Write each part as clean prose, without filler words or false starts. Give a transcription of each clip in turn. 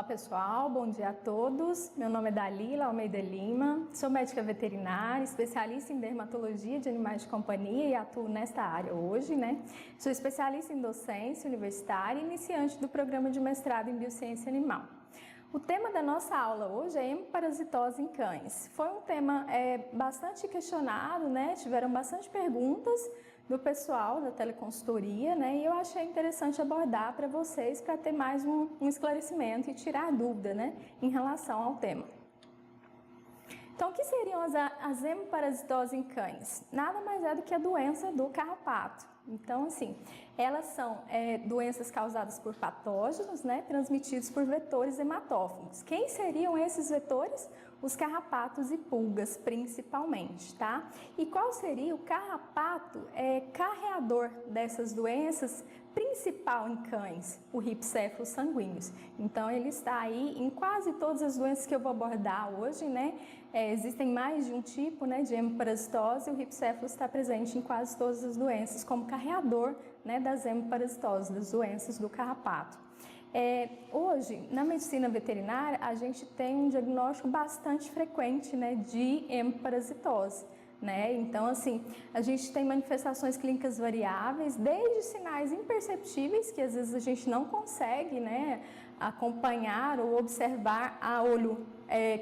Olá pessoal, bom dia a todos. Meu nome é Dalila Almeida Lima, sou médica veterinária, especialista em dermatologia de animais de companhia e atuo nesta área hoje, Sou especialista em docência universitária e iniciante do programa de mestrado em biociência animal. O tema da nossa aula hoje é hemoparasitose em cães. Foi um tema bastante questionado, Tiveram bastante perguntas do pessoal da teleconsultoria, E eu achei interessante abordar para vocês para ter mais um esclarecimento e tirar dúvida, em relação ao tema. Então, o que seriam as hemoparasitoses em cães? Nada mais é do que a doença do carrapato. Então, assim, elas são doenças causadas por patógenos, transmitidos por vetores hematófagos. Quem seriam esses vetores? Os carrapatos e pulgas, principalmente, tá? E qual seria o carrapato carreador dessas doenças principal em cães? O Rhipcephalus sanguíneos. Então, ele está aí em quase todas as doenças que eu vou abordar hoje, Existem mais de um tipo, de hemoparasitose e o Rhipcephalus está presente em quase todas as doenças como carreador, das hemoparasitoses, das doenças do carrapato. Hoje, na medicina veterinária, a gente tem um diagnóstico bastante frequente, de hemoparasitose. Então, assim, a gente tem manifestações clínicas variáveis, desde sinais imperceptíveis, que às vezes a gente não consegue, acompanhar ou observar a olho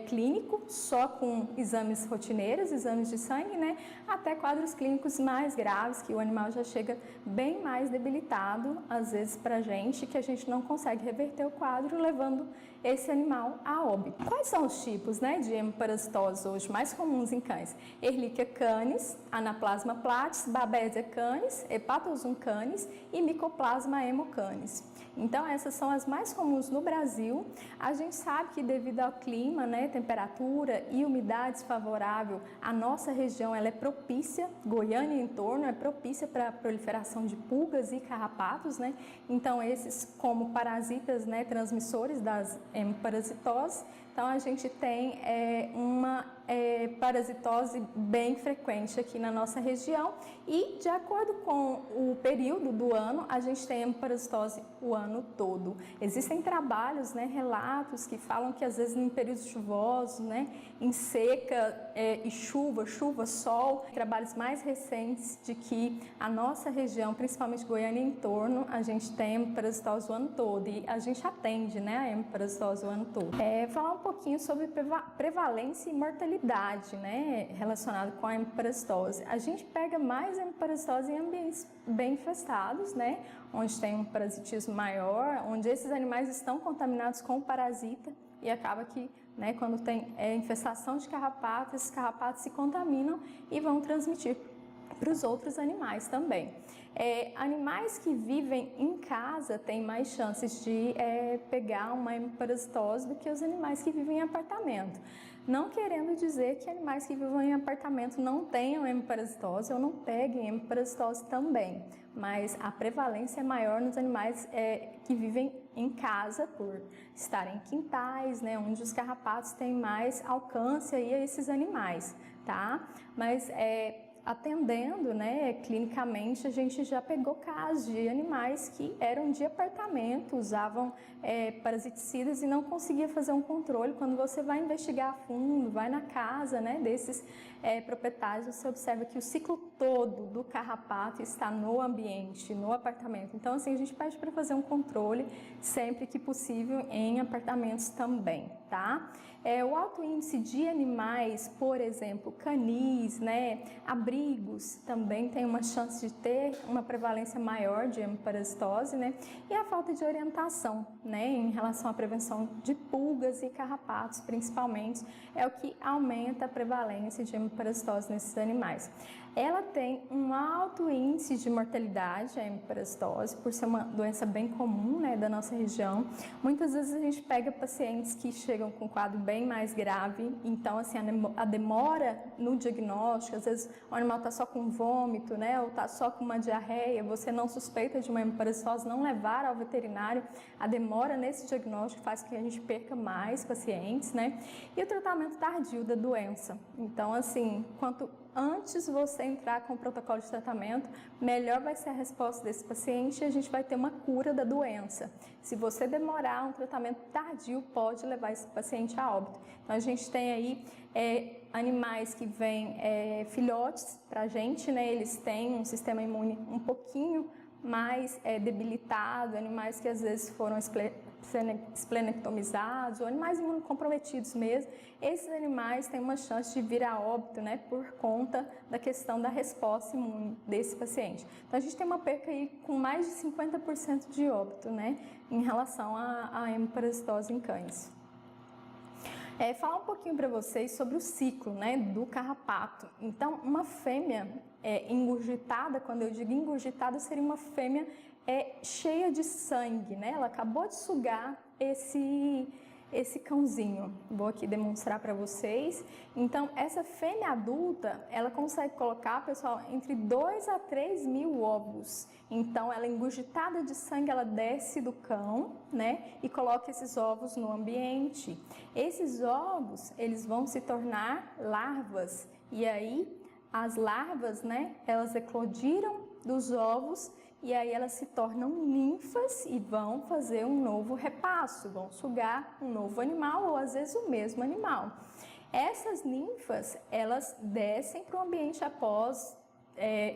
clínico, só com exames rotineiros, exames de sangue, até quadros clínicos mais graves, que o animal já chega bem mais debilitado, às vezes pra gente, que a gente não consegue reverter o quadro, levando esse animal a óbito. Quais são os tipos, de hemoparasitose hoje mais comuns em cães? Ehrlichia canis, Anaplasma platis, Babesia canis, Hepatosum canis e Mycoplasma hemocanis. Então, essas são as mais comuns no Brasil. A gente sabe que devido ao clima, temperatura e umidade favorável, a nossa região ela é propícia, Goiânia e em torno, é propícia para a proliferação de pulgas e carrapatos, Então, esses como parasitas, transmissores das hemoparasitoses. Então, a gente tem uma parasitose bem frequente aqui na nossa região e, de acordo com o período do ano, a gente tem hemoparasitose o ano todo. Existem trabalhos, relatos que falam que às vezes em períodos chuvosos, em seca e chuva, sol, trabalhos mais recentes de que a nossa região, principalmente Goiânia e em torno, a gente tem hemoparasitose o ano todo e a gente atende, a hemoparasitose o ano todo. Falar um pouquinho sobre prevalência e mortalidade, relacionado com a hemoparasitose. A gente pega mais hemoparasitose em ambientes bem infestados, onde tem um parasitismo maior, onde esses animais estão contaminados com o parasita e acaba que, quando tem infestação de carrapatos, esses carrapatos se contaminam e vão transmitir para os outros animais também. Animais que vivem em casa têm mais chances de pegar uma hemoparasitose do que os animais que vivem em apartamento. Não querendo dizer que animais que vivem em apartamento não tenham hemoparasitose ou não peguem hemoparasitose também, mas a prevalência é maior nos animais que vivem em casa, por estarem em quintais, onde os carrapatos têm mais alcance aí a esses animais, tá? Mas atendendo, clinicamente, a gente já pegou casos de animais que eram de apartamento, usavam parasiticidas e não conseguia fazer um controle. Quando você vai investigar a fundo, vai na casa, desses proprietários, você observa que o ciclo todo do carrapato está no ambiente, no apartamento. Então, assim, a gente pede para fazer um controle sempre que possível em apartamentos também, tá? O alto índice de animais, por exemplo, canis, abrigos, também tem uma chance de ter uma prevalência maior de hemoparasitose, E a falta de orientação, em relação à prevenção de pulgas e carrapatos, principalmente, é o que aumenta a prevalência de hemoparasitose nesses animais. Ela tem um alto índice de mortalidade, a hemoparasitose, por ser uma doença bem comum, da nossa região. Muitas vezes a gente pega pacientes que chegam com um quadro bem mais grave, então, assim, a demora no diagnóstico, às vezes o animal está só com vômito, ou está só com uma diarreia, você não suspeita de uma hemoparasitose, não levar ao veterinário, a demora nesse diagnóstico faz com que a gente perca mais pacientes, E o tratamento tardio da doença. Então, assim, quanto antes você entrar com o protocolo de tratamento, melhor vai ser a resposta desse paciente e a gente vai ter uma cura da doença. Se você demorar, um tratamento tardio pode levar esse paciente a óbito. Então, a gente tem aí animais que vêm filhotes para a gente, né? Eles têm um sistema imune um pouquinho mais debilitado, animais que às vezes foram esplenectomizados, ou animais imunocomprometidos mesmo. Esses animais têm uma chance de vir a óbito, né, por conta da questão da resposta imune desse paciente. Então a gente tem uma perca aí com mais de 50% de óbito, né, em relação à hemiparasitose em cães. Falar um pouquinho para vocês sobre o ciclo, né, do carrapato. Então, uma fêmea ingurgitada, quando eu digo ingurgitada, seria uma fêmea cheia de sangue, né? Ela acabou de sugar esse cãozinho. Vou aqui demonstrar para vocês. Então, essa fêmea adulta, ela consegue colocar, pessoal, entre 2 a 3 mil ovos. Então, ela engurgitada de sangue, ela desce do cão, né? E coloca esses ovos no ambiente. Esses ovos, eles vão se tornar larvas. E aí, as larvas, né? Elas eclodiram dos ovos e aí elas se tornam ninfas e vão fazer um novo repasso, vão sugar um novo animal ou às vezes o mesmo animal. Essas ninfas, elas descem para o ambiente após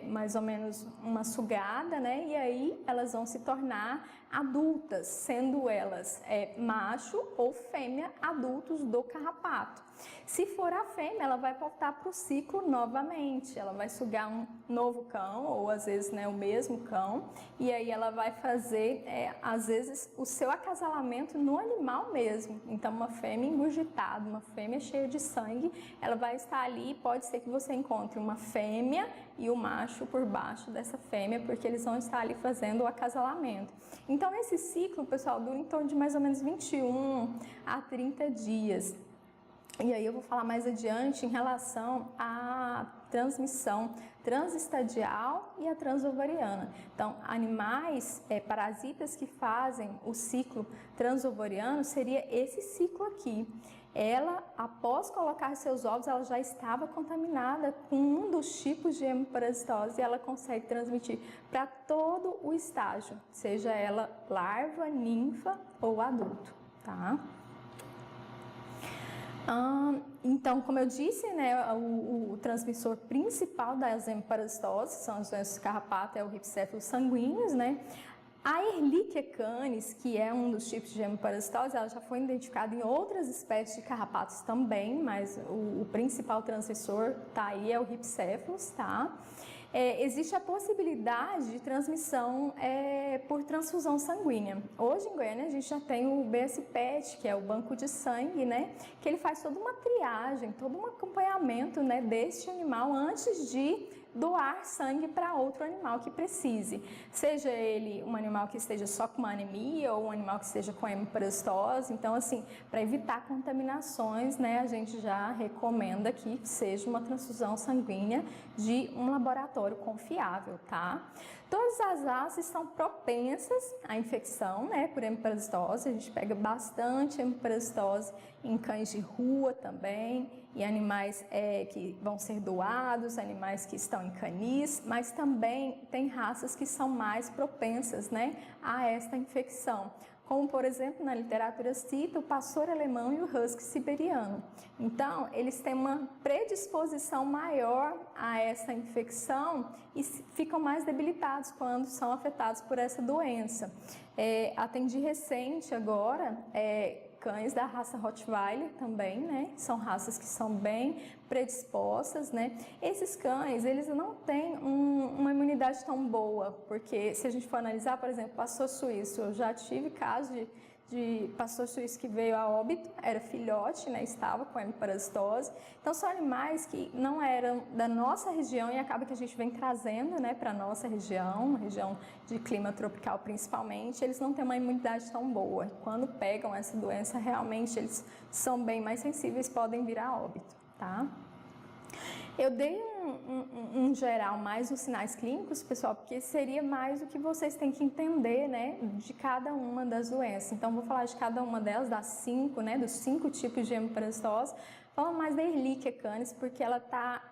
mais ou menos uma sugada, né? E aí elas vão se tornar adultas, sendo elas macho ou fêmea adultos do carrapato. Se for a fêmea, ela vai voltar para o ciclo novamente, ela vai sugar um novo cão, ou às vezes, né, o mesmo cão, e aí ela vai fazer, às vezes, o seu acasalamento no animal mesmo. Então, uma fêmea engurgitada, uma fêmea cheia de sangue, ela vai estar ali, pode ser que você encontre uma fêmea e o macho por baixo dessa fêmea, porque eles vão estar ali fazendo o acasalamento. Então, esse ciclo, pessoal, dura em torno de mais ou menos 21 a 30 dias. E aí eu vou falar mais adiante em relação à transmissão transestadial e a transovariana. Então, animais parasitas que fazem o ciclo transovariano seria esse ciclo aqui. Ela, após colocar seus ovos, ela já estava contaminada com um dos tipos de hemiparasitose e ela consegue transmitir para todo o estágio, seja ela larva, ninfa ou adulto, tá? Então, como eu disse, né, o transmissor principal das hemiparasitoses, que são as doenças do carrapato, é o ripséfalos sanguíneos, né? A Ehrlichia canis, que é um dos tipos de hemiparasitose, ela já foi identificada em outras espécies de carrapatos também, mas o principal transmissor tá aí, é o ripséfalos, tá? Existe a possibilidade de transmissão por transfusão sanguínea. Hoje em Goiânia a gente já tem o BSPET, que é o banco de sangue, né? Que ele faz toda uma triagem, todo um acompanhamento, né, deste animal antes de doar sangue para outro animal que precise. Seja ele um animal que esteja só com uma anemia ou um animal que esteja com hemiparasitose. Então, assim, para evitar contaminações, né, a gente já recomenda que seja uma transfusão sanguínea de um laboratório confiável, tá? Todas as raças são propensas à infecção, né, por hemiparasitose. A gente pega bastante hemiparasitose em cães de rua também, e animais que vão ser doados, animais que estão em canis, mas também tem raças que são mais propensas, né, a esta infecção. Como, por exemplo, na literatura cita o pastor alemão e o husky siberiano. Então, eles têm uma predisposição maior a essa infecção e ficam mais debilitados quando são afetados por essa doença. Atendi recente agora cães da raça Rottweiler também, né? São raças que são bem predispostas, né? Esses cães, eles não têm uma imunidade tão boa, porque se a gente for analisar, por exemplo, pastor suíço, eu já tive casos de pastor suíço que veio a óbito, era filhote, né, estava com hemiparasitose. Então, são animais que não eram da nossa região e acaba que a gente vem trazendo, né, para a nossa região, região de clima tropical principalmente, eles não têm uma imunidade tão boa. Quando pegam essa doença, realmente eles são bem mais sensíveis, podem vir a óbito, tá? Eu dei um geral mais os sinais clínicos, pessoal, porque seria mais o que vocês têm que entender, né, de cada uma das doenças. Então, vou falar de cada uma delas, das 5, né, dos 5 tipos de hemiparasitose. Falando mais da Ehrlichia canis, porque ela está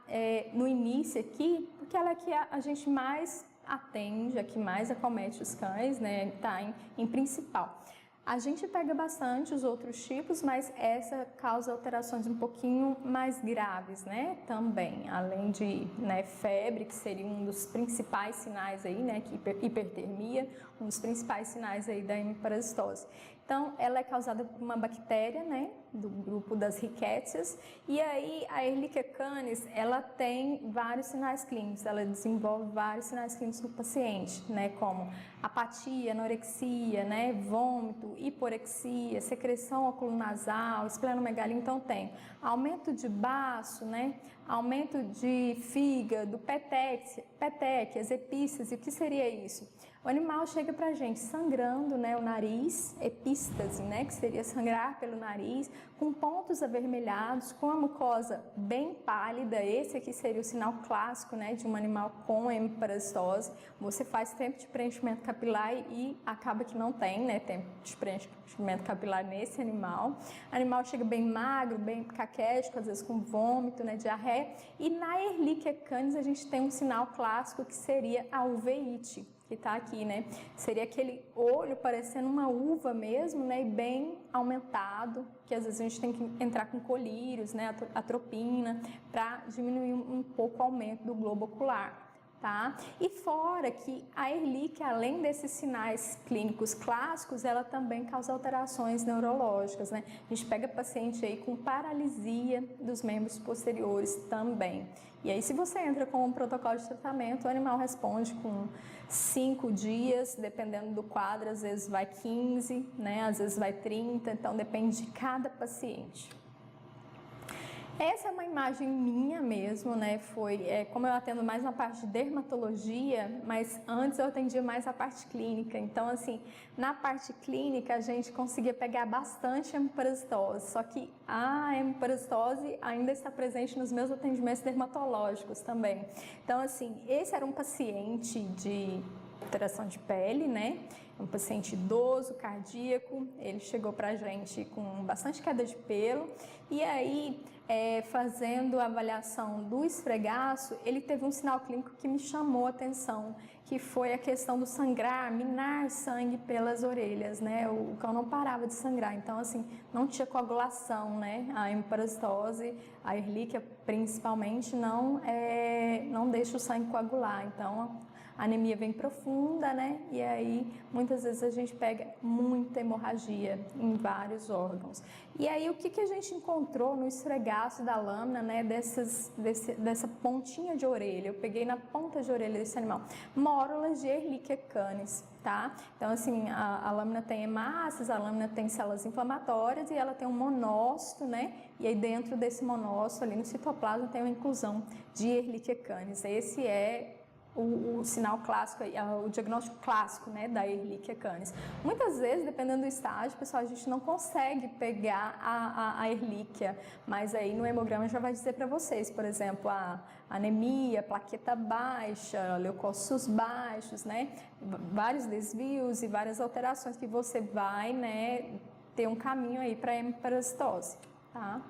no início aqui, porque ela é que a gente mais atende, a que mais acomete os cães, né, está em principal. A gente pega bastante os outros tipos, mas essa causa alterações um pouquinho mais graves, né, também, além de, né, febre, que seria um dos principais sinais aí, né, que hipertermia, um dos principais sinais aí da hemiparasitose. Então, ela é causada por uma bactéria, né, do grupo das Rickettsia, e aí a Ehrlichia canis, ela tem vários sinais clínicos, ela desenvolve vários sinais clínicos no paciente, né, como apatia, anorexia, né, vômito, hiporexia, secreção oculonasal, esplenomegalia. Então tem aumento de baço, né, aumento de fígado, petequias, epístase. O que seria isso? O animal chega pra gente sangrando, né, o nariz, epístase, né, que seria sangrar pelo nariz, com pontos avermelhados, com a mucosa bem pálida. Esse aqui seria o sinal clássico, né, de um animal com hemiparasitose. Você faz tempo de preenchimento capilar e acaba que não tem, né, tempo de preenchimento capilar nesse animal. O animal chega bem magro, bem caquético, às vezes com vômito, né, diarreia. E na Ehrlichia canis a gente tem um sinal clássico que seria a uveíte, que está aqui, né? Seria aquele olho parecendo uma uva mesmo, né? E bem aumentado, que às vezes a gente tem que entrar com colírios, né? Atropina, para diminuir um pouco o aumento do globo ocular. Tá? E fora que a Ehrlichia, além desses sinais clínicos clássicos, ela também causa alterações neurológicas, né? A gente pega paciente aí com paralisia dos membros posteriores também. E aí, se você entra com um protocolo de tratamento, o animal responde com 5 dias, dependendo do quadro, às vezes vai 15, né? Às vezes vai 30, então depende de cada paciente. Essa é uma imagem minha mesmo, né? Como eu atendo mais na parte de dermatologia, mas antes eu atendia mais a parte clínica. Então, assim, na parte clínica a gente conseguia pegar bastante hemiparasitose, só que a hemiparasitose ainda está presente nos meus atendimentos dermatológicos também. Então, assim, esse era um paciente de alteração de pele, né? Um paciente idoso, cardíaco, ele chegou pra gente com bastante queda de pelo e aí, fazendo a avaliação do esfregaço, ele teve um sinal clínico que me chamou a atenção, que foi a questão do sangrar, minar sangue pelas orelhas, né? O cão não parava de sangrar, então assim, não tinha coagulação, né? A hemiparasitose, a Ehrlichia principalmente, não deixa o sangue coagular, então a anemia vem profunda, né? E aí, muitas vezes a gente pega muita hemorragia em vários órgãos. E aí, o que a gente encontrou no esfregaço da lâmina, né? Dessa pontinha de orelha? Eu peguei na ponta de orelha desse animal. Mórulas de Ehrlichia canis, tá? Então, assim, a lâmina tem hemácias, a lâmina tem células inflamatórias e ela tem um monócito, né? E aí, dentro desse monócito, ali no citoplasma, tem uma inclusão de Ehrlichia canis. Esse é o sinal clássico, o diagnóstico clássico, né, da Ehrlichia canis. Muitas vezes, dependendo do estágio, pessoal, a gente não consegue pegar a Ehrlichia, mas aí no hemograma já vai dizer para vocês, por exemplo, a anemia, plaqueta baixa, leucócitos baixos, né, vários desvios e várias alterações que você vai, né, ter um caminho aí para a hemiparasitose, tá?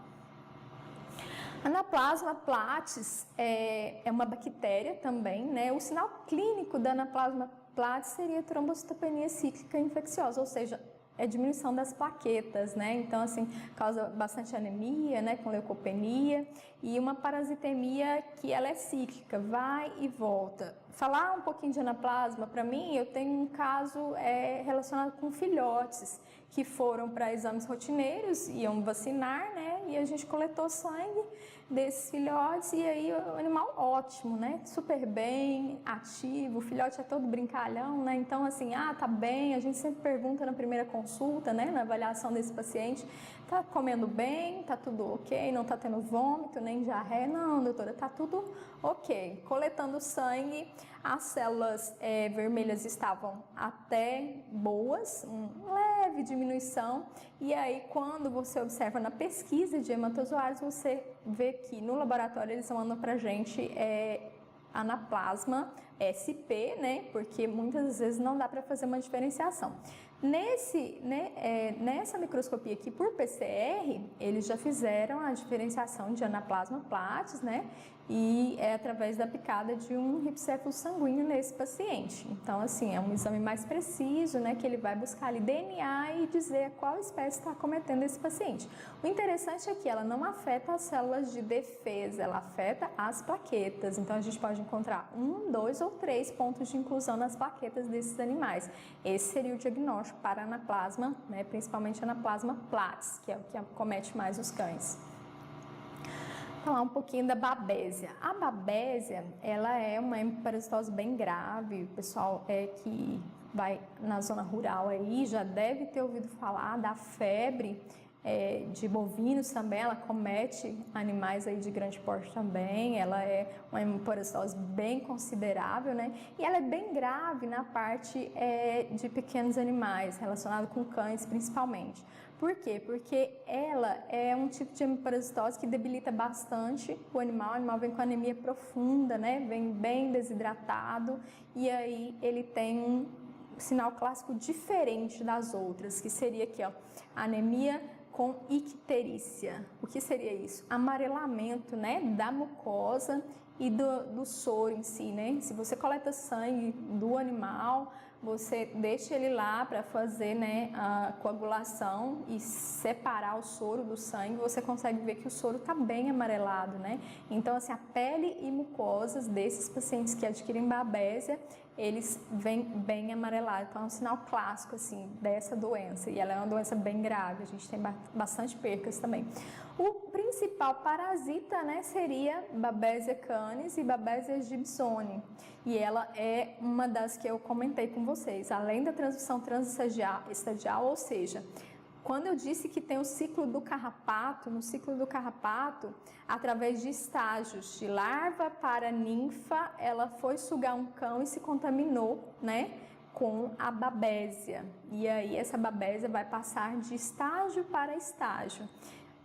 Anaplasma platis é uma bactéria também, né? O sinal clínico da Anaplasma platis seria trombocitopenia cíclica infecciosa, ou seja, é diminuição das plaquetas, né? Então, assim, causa bastante anemia, né? Com leucopenia e uma parasitemia que ela é cíclica, vai e volta. Falar um pouquinho de anaplasma, para mim, eu tenho um caso relacionado com filhotes que foram para exames rotineiros, iam vacinar, né? E a gente coletou sangue desses filhotes e aí o animal ótimo, né? Super bem, ativo, o filhote é todo brincalhão, né? Então, assim, tá bem, a gente sempre pergunta na primeira consulta, né? Na avaliação desse paciente, tá comendo bem, tá tudo ok, não tá tendo vômito, nem diarreia? Não, doutora, tá tudo ok. Coletando sangue, as células vermelhas estavam até boas, leve diminuição, e aí quando você observa na pesquisa de hematozoários, você vê aqui no laboratório eles mandam pra gente Anaplasma SP, né? Porque muitas vezes não dá para fazer uma diferenciação. Nessa microscopia aqui por PCR, eles já fizeram a diferenciação de Anaplasma platis, né? E é através da picada de um ripocéfalo sanguíneo nesse paciente. Então, assim, é um exame mais preciso, né? Que ele vai buscar ali DNA e dizer qual espécie está acometendo esse paciente. O interessante é que ela não afeta as células de defesa, ela afeta as plaquetas. Então, a gente pode encontrar 1, 2 ou 3 pontos de inclusão nas plaquetas desses animais. Esse seria o diagnóstico para Anaplasma, né? Principalmente Anaplasma platis, que é o que acomete mais os cães. Falar um pouquinho da babésia. A babésia, ela é uma hemiparasitose bem grave. O pessoal que vai na zona rural aí já deve ter ouvido falar da febre de bovinos também. Ela comete animais aí de grande porte também. Ela é uma hemiparasitose bem considerável, né? E ela é bem grave na parte de pequenos animais, relacionado com cães principalmente. Por quê? Porque ela é um tipo de hemiparasitose que debilita bastante o animal vem com anemia profunda, né? Vem bem desidratado e aí ele tem um sinal clássico diferente das outras, que seria aqui, ó, anemia com icterícia. O que seria isso? Amarelamento, né, da mucosa e do soro em si, né? Se você coleta sangue do animal, você deixa ele lá para fazer, né, a coagulação e separar o soro do sangue, você consegue ver que o soro está bem amarelado, né? Então, assim, a pele e mucosas desses pacientes que adquirem babésia, eles vêm bem amarelados. Então, é um sinal clássico, assim, dessa doença. E ela é uma doença bem grave, a gente tem bastante percas também. O principal parasita, né, seria Babesia canis e Babesia gibsoni. E ela é uma das que eu comentei com vocês. Além da transmissão transestadial, ou seja, quando eu disse que tem o ciclo do carrapato, no ciclo do carrapato, através de estágios de larva para ninfa, ela foi sugar um cão e se contaminou, né, com a babésia. E aí essa babésia vai passar de estágio para estágio.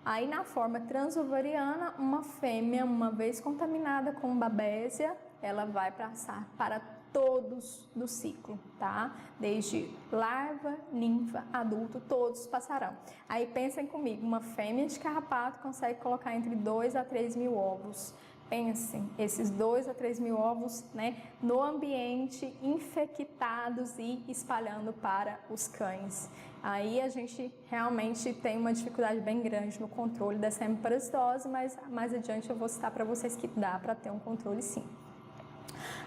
Aí na forma transovariana, uma fêmea, uma vez contaminada com babésia, ela vai passar para todos do ciclo, tá? Desde larva, ninfa, adulto, todos passarão. Aí pensem comigo, uma fêmea de carrapato consegue colocar entre 2 a 3 mil ovos. Pensem, esses 2 a 3 mil ovos, né, no ambiente, infectados e espalhando para os cães. Aí a gente realmente tem uma dificuldade bem grande no controle dessa hemiparasitose, mas mais adiante eu vou citar para vocês que dá para ter um controle sim.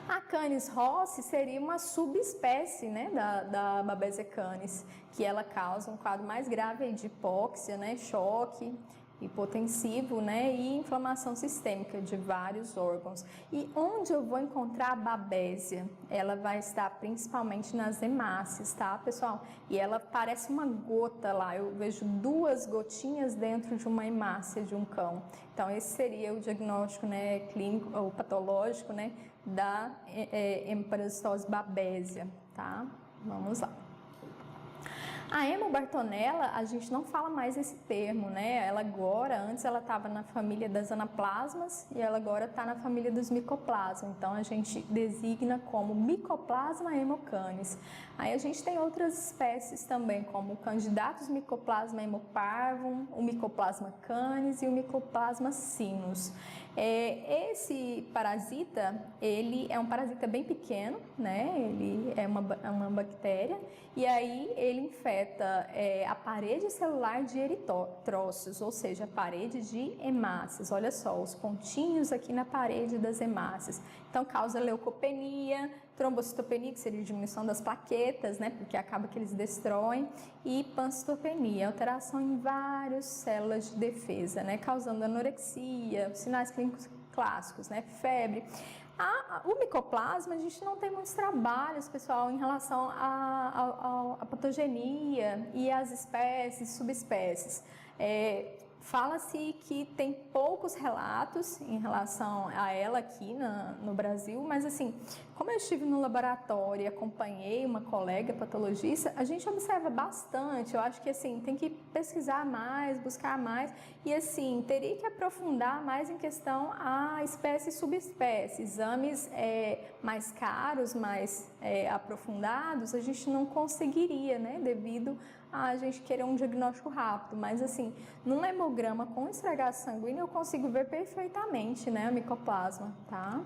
A Canis rossi seria uma subespécie, né, da Babesia canis, que ela causa um quadro mais grave de hipóxia, né, choque hipotensivo, né, e inflamação sistêmica de vários órgãos. E onde eu vou encontrar a babésia? Ela vai estar principalmente nas hemácias, tá, pessoal? E ela parece uma gota lá, eu vejo 2 gotinhas dentro de uma hemácia de um cão. Então, esse seria o diagnóstico, né, clínico ou patológico, né, da hemiparasitose babésia, tá? Vamos lá. A Hemobartonella, a gente não fala mais esse termo, né? Ela agora, antes ela estava na família das anaplasmas e ela agora está na família dos micoplasmas. Então a gente designa como Mycoplasma hemocanis. Aí a gente tem outras espécies também, como o Candidatus Mycoplasma hemoparvum, o Mycoplasma canis e o Mycoplasma sinus. Esse parasita, ele é um parasita bem pequeno, né? Ele é uma bactéria e aí ele infecta a parede celular de eritrócitos, ou seja, a parede de hemácias. Olha só, os pontinhos aqui na parede das hemácias. Então, causa leucopenia, trombocitopenia, que seria a diminuição das plaquetas, né? Porque acaba que eles destroem, e pancitopenia, alteração em várias células de defesa, né? Causando anorexia, sinais clínicos clássicos, né? Febre. O micoplasma, a gente não tem muitos trabalhos, pessoal, em relação à patogenia e às espécies, subespécies. Fala-se que tem poucos relatos em relação a ela aqui no Brasil, mas assim, como eu estive no laboratório e acompanhei uma colega patologista, a gente observa bastante. Eu acho que assim, tem que pesquisar mais, buscar mais e assim, teria que aprofundar mais em questão a espécie e subespécie. Exames mais caros, mais aprofundados, a gente não conseguiria, né, devido a gente querer um diagnóstico rápido, mas assim, num hemograma com esfregaço sanguíneo eu consigo ver perfeitamente, né, a micoplasma, tá?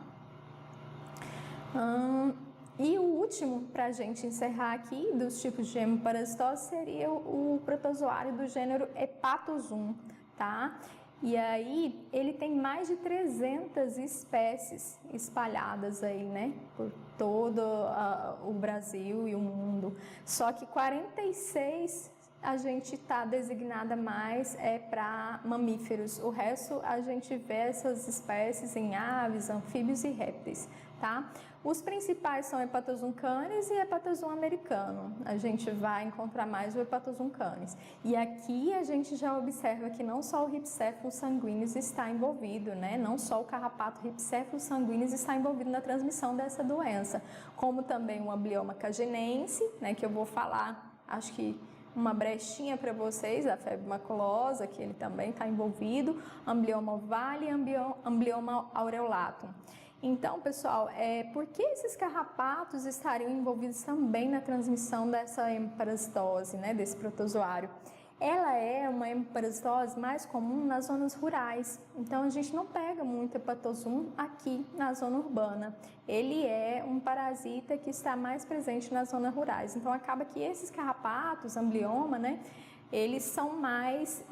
E o último, para a gente encerrar aqui, dos tipos de hemoparasitose, seria o protozoário do gênero Hepatosum, tá? E aí, ele tem mais de 300 espécies espalhadas aí, né, por todo o Brasil e o mundo. Só que 46 a gente está designada mais para mamíferos. O resto a gente vê essas espécies em aves, anfíbios e répteis, tá? Os principais são Hepatosum canis e Hepatosum americano. A gente vai encontrar mais o Hepatosum canis. E aqui a gente já observa que não só o Rhipicephalus sanguineus está envolvido, né? Não só o carrapato Rhipicephalus sanguineus está envolvido na transmissão dessa doença, como também o Amblyoma cagenense, né? Que eu vou falar, acho que uma brechinha para vocês, a febre maculosa, que ele também está envolvido, Amblyoma ovale e Amblyoma aureolatum. Então, pessoal, por que esses carrapatos estariam envolvidos também na transmissão dessa hemoparasitose, né, desse protozoário? Ela é uma hemoparasitose mais comum nas zonas rurais, então a gente não pega muito hepatosum aqui na zona urbana. Ele é um parasita que está mais presente nas zonas rurais, então acaba que esses carrapatos, amblioma, né, eles são mais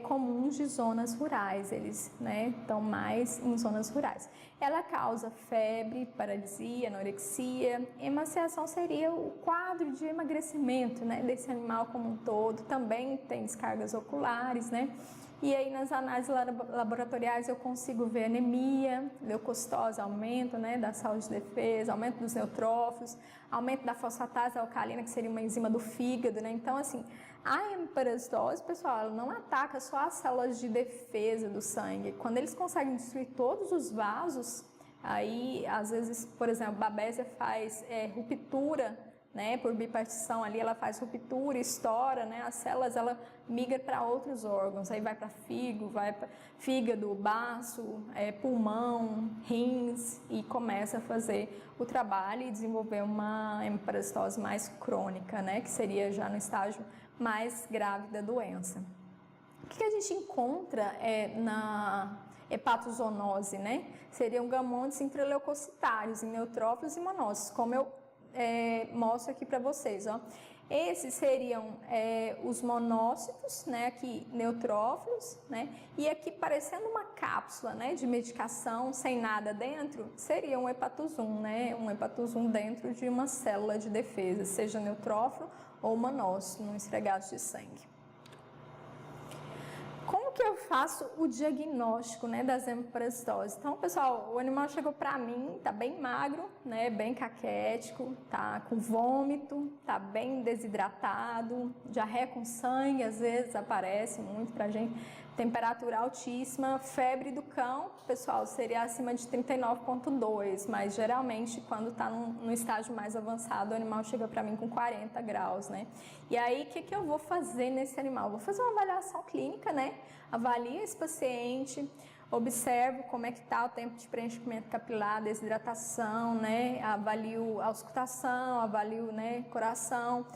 comuns de zonas rurais, eles, né, estão mais em zonas rurais. Ela causa febre, paralisia, anorexia. Emaciação seria o quadro de emagrecimento, né, desse animal como um todo. Também tem descargas oculares, né? E aí nas análises laboratoriais eu consigo ver anemia, leucocitose, aumento, né, da saúde de defesa, aumento dos neutrófilos, aumento da fosfatase alcalina, que seria uma enzima do fígado, né? Então, assim, a hemoparasitose, pessoal, ela não ataca só as células de defesa do sangue. Quando eles conseguem destruir todos os vasos, aí, às vezes, por exemplo, a Babesia faz ruptura, né, por bipartição ali, ela faz ruptura, estoura, né, as células, ela migra para outros órgãos, aí vai para fígado, baço, pulmão, rins, e começa a fazer o trabalho e desenvolver uma hemoparasitose mais crônica, né, que seria já no estágio mais grave da doença. O que a gente encontra na hepatozoonose, né? Seriam gamônides intraleucocitários em neutrófilos e monócitos, como eu mostro aqui para vocês, ó. Esses seriam os monócitos, né, aqui neutrófilos, né, e aqui parecendo uma cápsula, né, de medicação sem nada dentro, seria um hepatosum, né, um hepatosum dentro de uma célula de defesa, seja neutrófilo ou monócito, num esfregaço de sangue. Como que eu faço o diagnóstico, né, das hemoparasitoses? Então, pessoal, o animal chegou para mim, tá bem magro, né, bem caquético, tá com vômito, tá bem desidratado, diarreia com sangue, às vezes aparece muito pra gente, temperatura altíssima, febre do cão, pessoal, seria acima de 39,2, mas geralmente quando está num estágio mais avançado, o animal chega para mim com 40 graus, né? E aí, o que eu vou fazer nesse animal? Vou fazer uma avaliação clínica, né? Avalio esse paciente, observo como é que está o tempo de preenchimento capilar, desidratação, né? Avalio a auscultação, avalio, né, coração,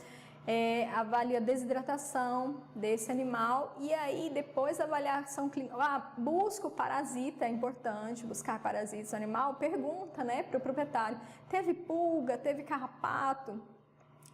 avalio a desidratação desse animal e aí depois a avaliação clínica, busca o parasita, é importante buscar parasitas no animal, pergunta, né, para o proprietário, teve pulga, teve carrapato?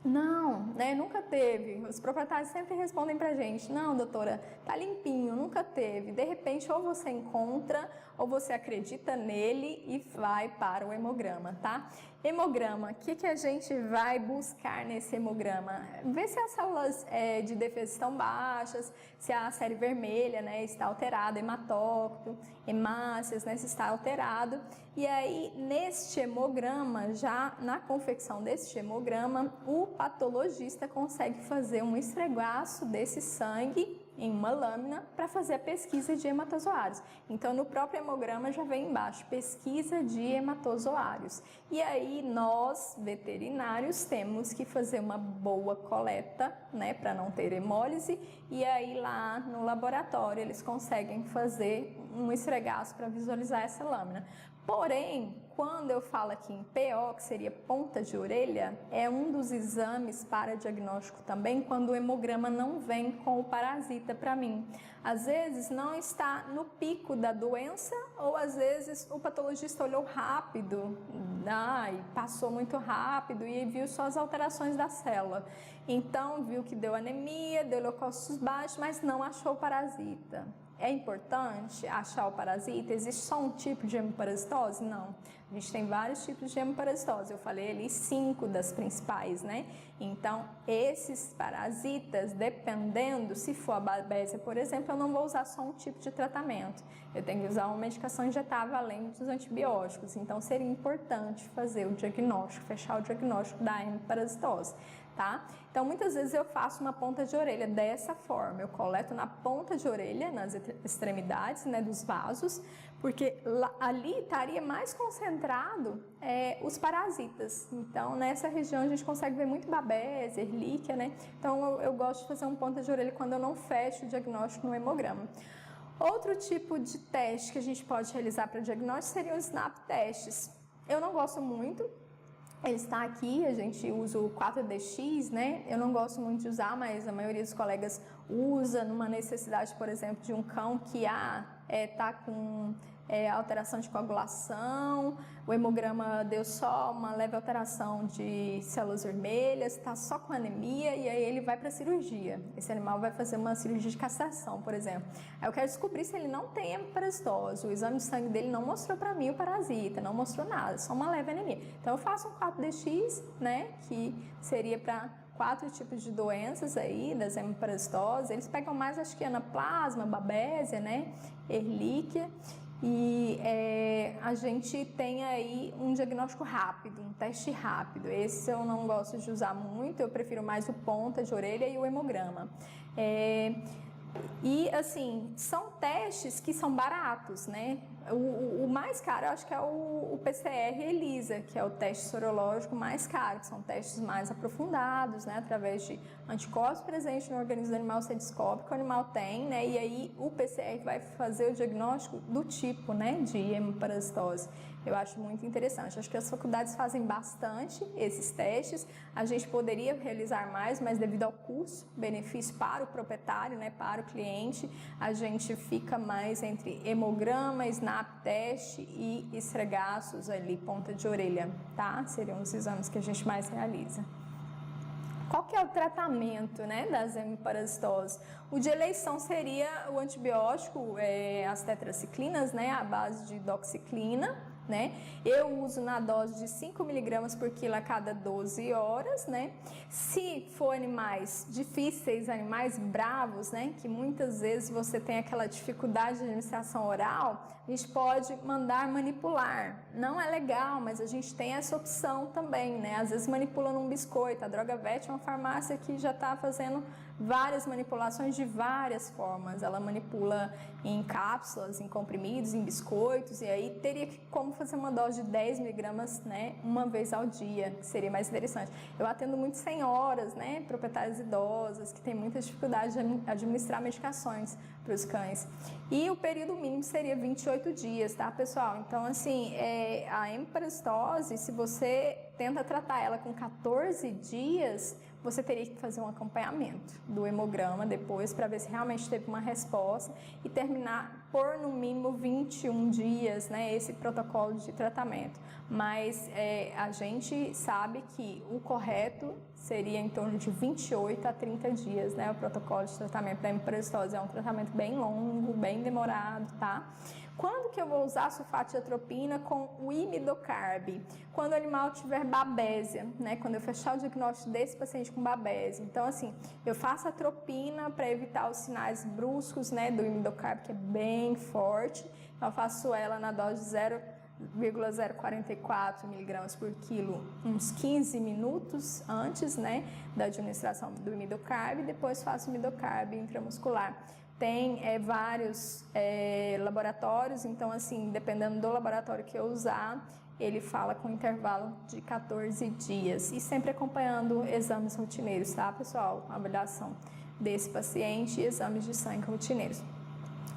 Não, né, nunca teve. Os proprietários sempre respondem pra gente, não, doutora, tá limpinho, nunca teve. De repente, ou você encontra, ou você acredita nele e vai para o hemograma, tá? Hemograma, o que a gente vai buscar nesse hemograma? Ver se as células de defesa estão baixas, se a série vermelha, né, está alterada, hematócrito, hemácias, né, se está alterado. E aí, neste hemograma, já na confecção deste hemograma, o patologista consegue fazer um esfregaço desse sangue em uma lâmina para fazer a pesquisa de hematozoários. Então, no próprio hemograma já vem embaixo, pesquisa de hematozoários. E aí, nós, veterinários, temos que fazer uma boa coleta, né, para não ter hemólise, e aí lá no laboratório eles conseguem fazer um esfregaço para visualizar essa lâmina. Porém, quando eu falo aqui em PO, que seria ponta de orelha, é um dos exames para diagnóstico também quando o hemograma não vem com o parasita para mim. Às vezes não está no pico da doença ou às vezes o patologista olhou rápido, e passou muito rápido e viu só as alterações da célula. Então viu que deu anemia, deu leucócitos baixos, mas não achou o parasita. É importante achar o parasita? Existe só um tipo de hemoparasitose? Não. A gente tem vários tipos de hemoparasitose. Eu falei ali 5 das principais, né? Então, esses parasitas, dependendo, se for a babésia, por exemplo, eu não vou usar só um tipo de tratamento. Eu tenho que usar uma medicação injetável além dos antibióticos. Então, seria importante fazer o diagnóstico, fechar o diagnóstico da hemoparasitose. Tá? Então, muitas vezes eu faço uma ponta de orelha dessa forma, eu coleto na ponta de orelha, nas extremidades, né, dos vasos, porque ali estaria mais concentrado os parasitas. Então, nessa região a gente consegue ver muito babésia, erlíquia, né? Então, eu gosto de fazer uma ponta de orelha quando eu não fecho o diagnóstico no hemograma. Outro tipo de teste que a gente pode realizar para diagnóstico seriam os SNAP testes. Eu não gosto muito. Ele está aqui, a gente usa o 4DX, né? Eu não gosto muito de usar, mas a maioria dos colegas usa numa necessidade, por exemplo, de um cão que está com alteração de coagulação, o hemograma deu só uma leve alteração de células vermelhas, está só com anemia e aí ele vai para a cirurgia. Esse animal vai fazer uma cirurgia de castração, por exemplo. Aí eu quero descobrir se ele não tem hemoparasitose, o exame de sangue dele não mostrou para mim o parasita, não mostrou nada, só uma leve anemia. Então eu faço um 4DX, né, que seria para 4 tipos de doenças aí, das hemoparasitoses. Eles pegam mais, acho que anaplasma, babésia, né, erlíquia. E a gente tem aí um diagnóstico rápido, um teste rápido. Esse eu não gosto de usar muito, eu prefiro mais o ponta de orelha e o hemograma. E assim, são testes que são baratos, né? O mais caro eu acho que é o PCR ELISA, que é o teste sorológico mais caro, que são testes mais aprofundados, né? Através de anticorpos presentes no organismo do animal, você descobre que o animal tem, né? E aí o PCR vai fazer o diagnóstico do tipo, né? De hemoparasitose. Eu acho muito interessante. Acho que as faculdades fazem bastante esses testes. A gente poderia realizar mais, mas devido ao custo, benefício para o proprietário, né, para o cliente, a gente fica mais entre hemograma, SNAP teste e esfregaços ali, ponta de orelha, tá? Seriam os exames que a gente mais realiza. Qual que é o tratamento, né, das hemoparasitoses? O de eleição seria o antibiótico, as tetraciclinas, né, à base de doxiciclina, né? Eu uso na dose de 5 mg por quilo a cada 12 horas, né? Se for animais difíceis, animais bravos, né? Que muitas vezes você tem aquela dificuldade de administração oral, a gente pode mandar manipular. Não é legal, mas a gente tem essa opção também, né? Às vezes manipula num biscoito. A Drogavet é uma farmácia que já está fazendo várias manipulações de várias formas. Ela manipula em cápsulas, em comprimidos, em biscoitos, e aí teria como fazer uma dose de 10 miligramas, né, uma vez ao dia, que seria mais interessante. Eu atendo muitas senhoras, né, proprietárias idosas, que têm muita dificuldade de administrar medicações para os cães. E o período mínimo seria 28 dias, tá, pessoal? Então, assim, a hemoparasitose, se você tenta tratar ela com 14 dias, você teria que fazer um acompanhamento do hemograma depois para ver se realmente teve uma resposta e terminar por no mínimo 21 dias, né, esse protocolo de tratamento. Mas a gente sabe que o correto seria em torno de 28 a 30 dias, né, o protocolo de tratamento da hemoparasitose. É um tratamento bem longo, bem demorado, tá? Quando que eu vou usar sulfato de atropina com o imidocarb? Quando o animal tiver babésia, né? Quando eu fechar o diagnóstico desse paciente com babésia. Então, assim, eu faço atropina para evitar os sinais bruscos, né, do imidocarb, que é bem forte. Então, eu faço ela na dose de 0,044 miligramas por quilo uns 15 minutos antes, né, da administração do imidocarb, e depois faço o imidocarb intramuscular. Tem vários laboratórios, então assim, dependendo do laboratório que eu usar, ele fala com intervalo de 14 dias e sempre acompanhando exames rotineiros, tá, pessoal? A avaliação desse paciente e exames de sangue rotineiros.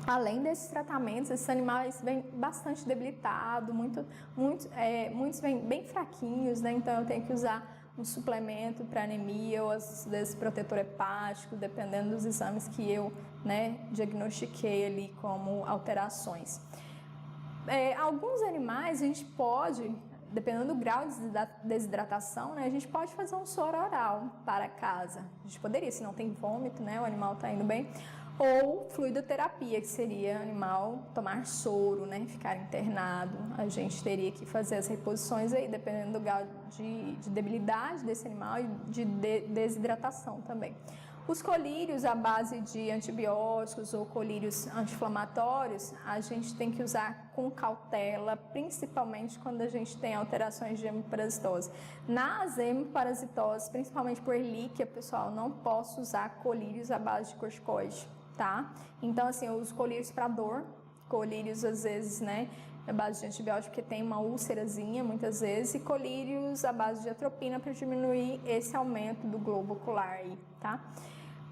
Além desses tratamentos, esses animais vêm bastante debilitados, muitos vêm bem fraquinhos, né? Então eu tenho que usar um suplemento para anemia ou às vezes protetor hepático, dependendo dos exames que eu, né, diagnostiquei ali como alterações. Alguns animais a gente pode, dependendo do grau de desidratação, né, a gente pode fazer um soro oral para casa. A gente poderia, se não tem vômito, né, o animal está indo bem. Ou fluidoterapia, que seria o animal tomar soro, né, ficar internado. A gente teria que fazer as reposições aí, dependendo do grau de debilidade desse animal e de desidratação também. Os colírios à base de antibióticos ou colírios anti-inflamatórios, a gente tem que usar com cautela, principalmente quando a gente tem alterações de hemoparasitose. Nas hemoparasitoses, principalmente por Ehrlichia, pessoal, não posso usar colírios à base de corticoide, tá? Então, assim, eu uso colírios para dor, colírios às vezes, né, à base de antibiótico, porque tem uma úlcerazinha muitas vezes, e colírios à base de atropina para diminuir esse aumento do globo ocular aí, tá?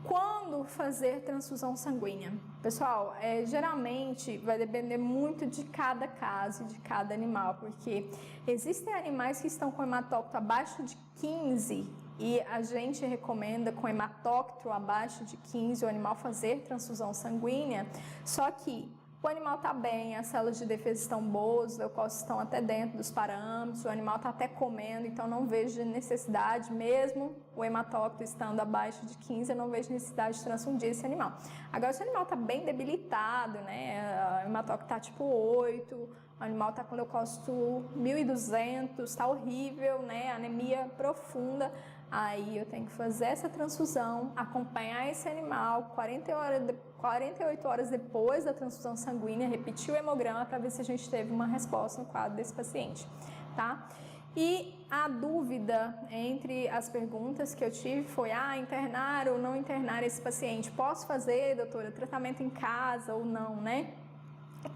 Quando fazer transfusão sanguínea? Pessoal, geralmente vai depender muito de cada caso, de cada animal, porque existem animais que estão com hematócrito abaixo de 15 e a gente recomenda com hematócrito abaixo de 15 o animal fazer transfusão sanguínea, só que o animal está bem, as células de defesa estão boas, os leucócitos estão até dentro dos parâmetros, o animal está até comendo, então não vejo necessidade, mesmo o hematócrito estando abaixo de 15, eu não vejo necessidade de transfundir esse animal. Agora, se o animal está bem debilitado, né, o hematócrito está tipo 8, o animal está com leucócito 1.200, está horrível, né, anemia profunda, aí eu tenho que fazer essa transfusão, acompanhar esse animal 48 horas depois da transfusão sanguínea, repetir o hemograma para ver se a gente teve uma resposta no quadro desse paciente, tá? E a dúvida entre as perguntas que eu tive foi, internar ou não internar esse paciente? Posso fazer, doutora, tratamento em casa ou não, né?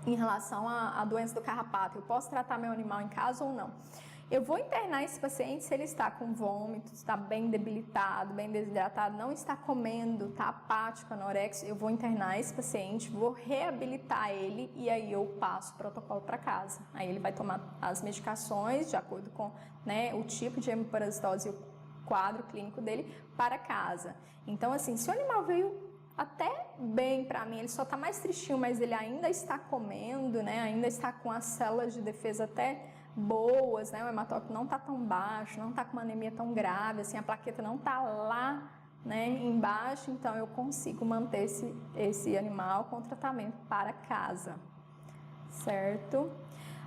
Em relação à doença do carrapato, eu posso tratar meu animal em casa ou não? Eu vou internar esse paciente se ele está com vômito, está bem debilitado, bem desidratado, não está comendo, está apático, anoréxico. Eu vou internar esse paciente, vou reabilitar ele e aí eu passo o protocolo para casa. Aí ele vai tomar as medicações de acordo com, né, o tipo de hemoparasitose e o quadro clínico dele para casa. Então, assim, se o animal veio até bem para mim, ele só está mais tristinho, mas ele ainda está comendo, né, ainda está com as células de defesa até boas, né? O hematócrito não está tão baixo, não está com uma anemia tão grave, assim, a plaqueta não está lá, né, embaixo, então eu consigo manter esse animal com tratamento para casa, certo?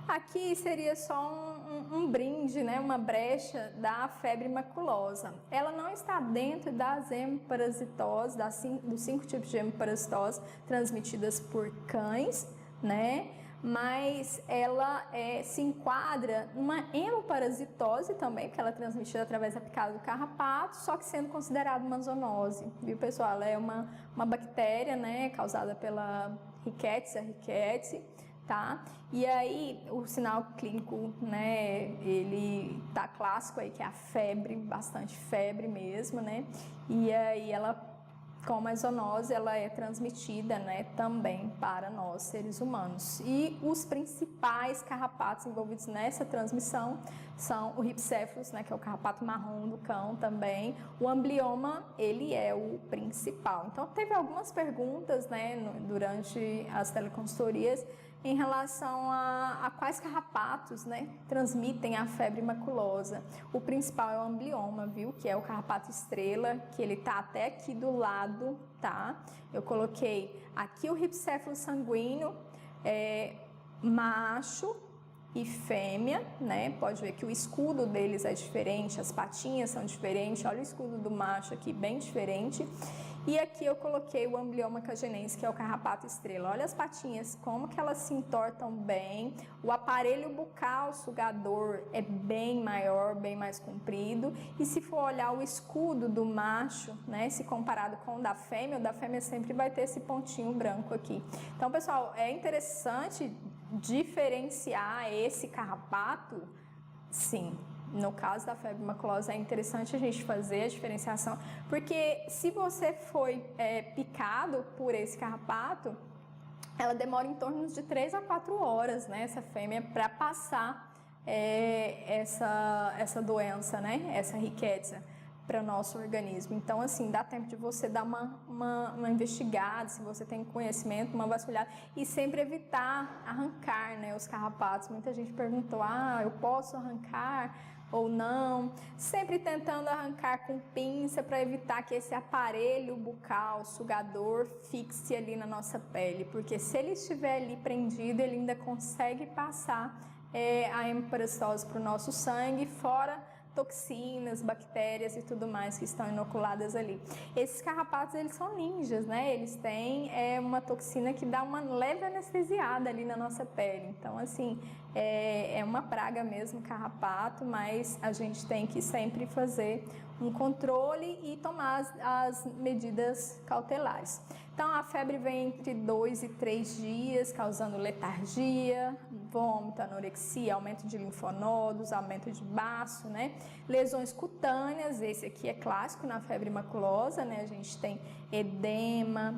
Aqui seria só um brinde, né, uma brecha da febre maculosa. Ela não está dentro das hemoparasitoses, dos 5 tipos de hemoparasitose transmitidas por cães, né? Mas ela se enquadra numa hemoparasitose também, porque ela é transmitida através da picada do carrapato, só que sendo considerada uma zoonose, viu, pessoal? Ela é uma bactéria, né, causada pela Rickettsia rickettsii, tá? E aí, o sinal clínico, né, ele tá clássico aí, que é a febre, bastante febre mesmo, né? E aí ela, como a zoonose, ela é transmitida, né, também para nós, seres humanos. E os principais carrapatos envolvidos nessa transmissão são o Rhipicephalus, né, que é o carrapato marrom do cão também. O amblioma, ele é o principal. Então, teve algumas perguntas, né, durante as teleconsultorias em relação a quais carrapatos, né, transmitem a febre maculosa. O principal é o amblioma, viu? Que é o carrapato estrela, que ele tá até aqui do lado, tá? Eu coloquei aqui o Rhipicephalus sanguíneo, macho, e fêmea, né? Pode ver que o escudo deles é diferente, as patinhas são diferentes. Olha o escudo do macho aqui, bem diferente. E aqui eu coloquei o Amblyomma cagenense, que é o carrapato estrela. Olha as patinhas, como que elas se entortam bem. O aparelho bucal sugador é bem maior, bem mais comprido. E se for olhar o escudo do macho, né, se comparado com o da fêmea sempre vai ter esse pontinho branco aqui. Então, pessoal, é interessante diferenciar esse carrapato, sim. No caso da febre maculosa é interessante a gente fazer a diferenciação, porque se você foi picado por esse carrapato, ela demora em torno de 3 a 4 horas, né, essa fêmea, para passar essa doença, né, essa riqueza para o nosso organismo. Então, assim, dá tempo de você dar uma investigada, se você tem conhecimento, uma vasculhada, e sempre evitar arrancar, né, os carrapatos. Muita gente perguntou, eu posso arrancar ou não? Sempre tentando arrancar com pinça para evitar que esse aparelho bucal, sugador, fixe ali na nossa pele, porque se ele estiver ali prendido, ele ainda consegue passar a hemparasitose para o nosso sangue, fora toxinas, bactérias e tudo mais que estão inoculadas ali. Esses carrapatos, eles são ninjas, né? Eles têm uma toxina que dá uma leve anestesiada ali na nossa pele. Então, assim, é uma praga mesmo, carrapato, mas a gente tem que sempre fazer um controle e tomar as medidas cautelares. Então, a febre vem entre 2 e 3 dias, causando letargia, vômito, anorexia, aumento de linfonodos, aumento de baço, né? Lesões cutâneas, esse aqui é clássico na febre maculosa, né? A gente tem edema,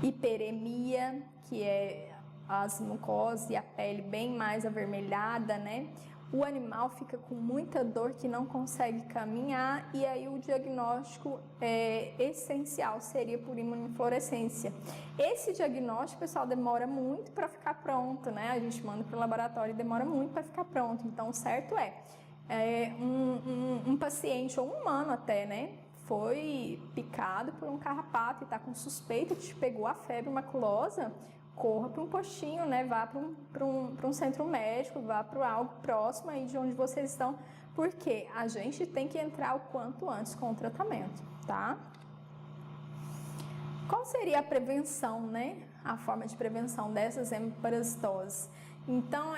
hiperemia, que é as mucosas e a pele bem mais avermelhada, né? O animal fica com muita dor que não consegue caminhar e aí o diagnóstico essencial seria por imunofluorescência. Esse diagnóstico, pessoal, demora muito para ficar pronto, né? A gente manda para o laboratório e demora muito para ficar pronto. Então, o certo um paciente ou um humano até, né? Foi picado por um carrapato e está com suspeita de que pegou a febre maculosa, corra para um postinho, né? Vá para um centro médico, vá para algo próximo aí de onde vocês estão, porque a gente tem que entrar o quanto antes com o tratamento, tá? Qual seria a prevenção, né? A forma de prevenção dessas hemparasitoses? Então,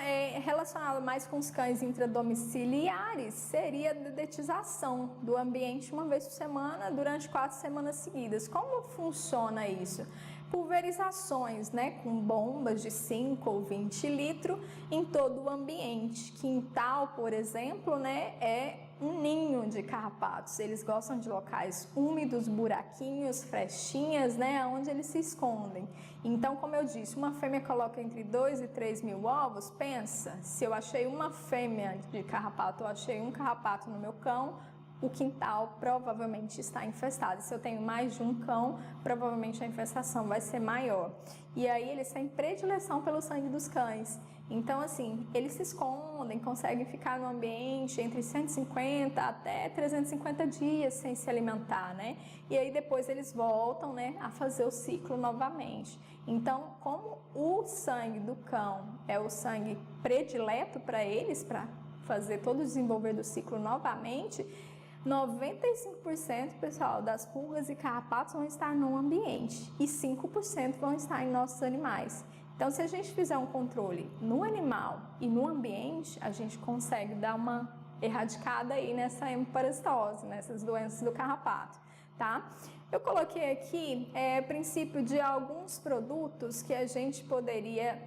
relacionado mais com os cães intradomiciliares, seria a dedetização do ambiente uma vez por semana, durante 4 semanas seguidas. Como funciona isso? Pulverizações, né, com bombas de 5 ou 20 litros em todo o ambiente. Quintal, por exemplo, né, é um ninho de carrapatos. Eles gostam de locais úmidos, buraquinhos, frestinhas, né, onde eles se escondem. Então, como eu disse, uma fêmea coloca entre 2 e 3 mil ovos. Pensa, se eu achei uma fêmea de carrapato, eu achei um carrapato no meu cão, o quintal provavelmente está infestado. Se eu tenho mais de um cão, provavelmente a infestação vai ser maior. E aí eles têm predileção pelo sangue dos cães. Então, assim, eles se escondem, conseguem ficar no ambiente entre 150 até 350 dias sem se alimentar, né? E aí depois eles voltam, né, a fazer o ciclo novamente. Então, como o sangue do cão é o sangue predileto para eles, para fazer todo o desenvolver do ciclo novamente, 95%, pessoal, das pulgas e carrapatos vão estar no ambiente e 5% vão estar em nossos animais. Então, se a gente fizer um controle no animal e no ambiente, a gente consegue dar uma erradicada aí nessa hemparasitose, nessas doenças do carrapato, tá? Eu coloquei aqui princípio de alguns produtos que a gente poderia...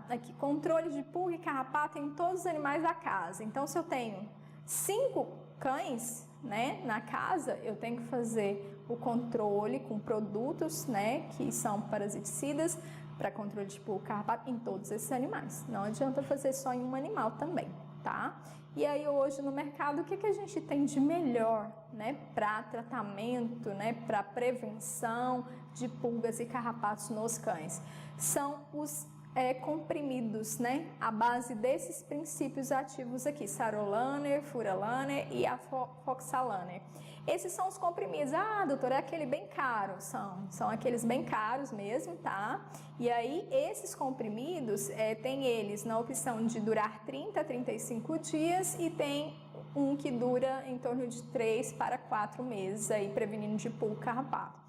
aqui, controle de pulga e carrapato em todos os animais da casa. Então, se eu tenho 5 cães, né, na casa, eu tenho que fazer o controle com produtos, né, que são parasiticidas para controle de pulga e carrapato em todos esses animais. Não adianta fazer só em um animal também, tá? E aí hoje no mercado, o que a gente tem de melhor, né, para tratamento, né, para prevenção de pulgas e carrapatos nos cães? São os comprimidos, né, à base desses princípios ativos aqui, sarolaner, furalaner e afoxalaner. Esses são os comprimidos. Ah, doutora, é aquele bem caro. São aqueles bem caros mesmo, tá? E aí, esses comprimidos, tem eles na opção de durar 30 a 35 dias e tem um que dura em torno de 3 para 4 meses, aí prevenindo de pulga e carrapato.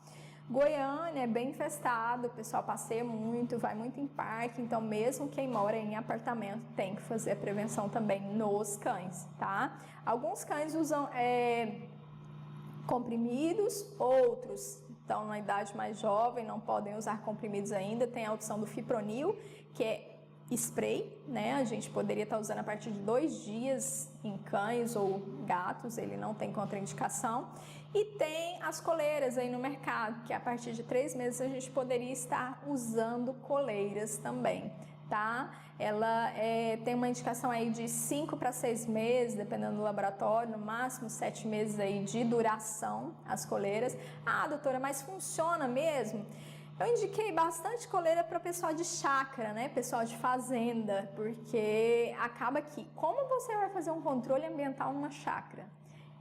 Goiânia é bem infestado, o pessoal passeia muito, vai muito em parque, então mesmo quem mora em apartamento tem que fazer a prevenção também nos cães, tá? Alguns cães usam comprimidos, outros estão na idade mais jovem, não podem usar comprimidos ainda, tem a opção do fipronil, que é spray, né? A gente poderia estar usando a partir de 2 dias em cães ou gatos, ele não tem contraindicação. E tem as coleiras aí no mercado, que a partir de 3 meses a gente poderia estar usando coleiras também, tá? Ela tem uma indicação aí de 5 para 6 meses, dependendo do laboratório, no máximo 7 meses aí de duração, as coleiras. Ah, doutora, mas funciona mesmo? Eu indiquei bastante coleira para o pessoal de chácara, né? Pessoal de fazenda, porque acaba que, como você vai fazer um controle ambiental numa chácara?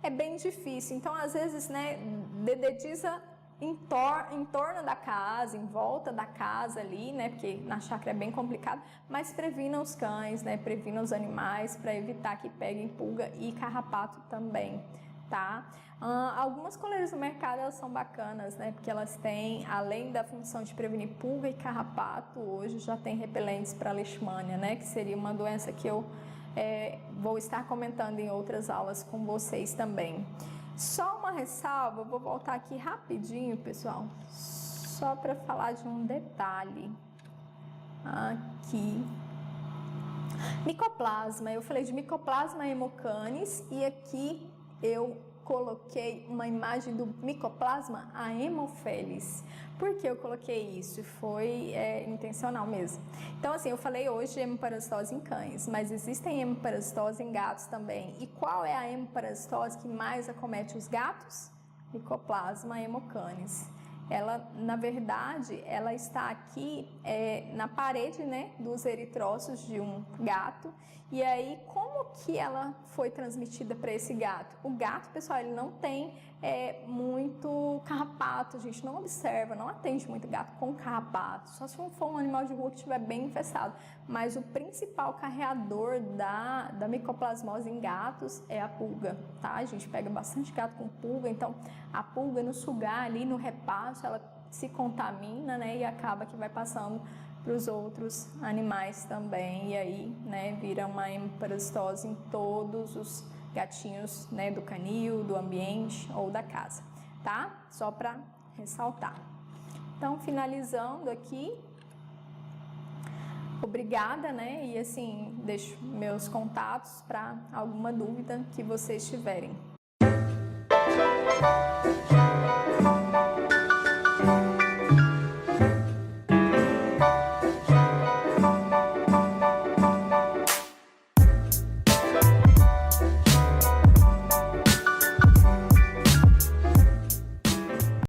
É bem difícil, então às vezes, né, dedetiza em torno da casa, em volta da casa ali, né, porque na chácara é bem complicado, mas previna os cães, né, previna os animais para evitar que peguem pulga e carrapato também, tá? Algumas coleiras no mercado, elas são bacanas, né, porque elas têm, além da função de prevenir pulga e carrapato, hoje já tem repelentes para leishmania, né, que seria uma doença que eu vou estar comentando em outras aulas com vocês também. Só uma ressalva, vou voltar aqui rapidinho, pessoal, só para falar de um detalhe. Aqui. Micoplasma, eu falei de Mycoplasma haemocanis e aqui eu coloquei uma imagem do Mycoplasma haemophilus. Por que eu coloquei isso? Foi intencional mesmo. Então, assim, eu falei hoje de hemoparasitose em cães, mas existem hemoparasitose em gatos também. E qual é a hemoparasitose que mais acomete os gatos? Mycoplasma haemocanis. Ela, na verdade, ela está aqui na parede, né, dos eritrócitos de um gato. E aí, como que ela foi transmitida para esse gato? O gato, pessoal, ele não tem muito carrapato, a gente não observa, não atende muito gato com carrapato, só se for um animal de rua que estiver bem infestado. Mas o principal carreador da micoplasmose em gatos é a pulga, tá? A gente pega bastante gato com pulga, então a pulga no sugar ali, no repasso, ela se contamina, né, e acaba que vai passando para os outros animais também, e aí, né, vira uma hemoparasitose em todos os gatinhos, né, do canil, do ambiente ou da casa, tá? Só para ressaltar. Então, finalizando aqui, obrigada, né, e assim, deixo meus contatos para alguma dúvida que vocês tiverem.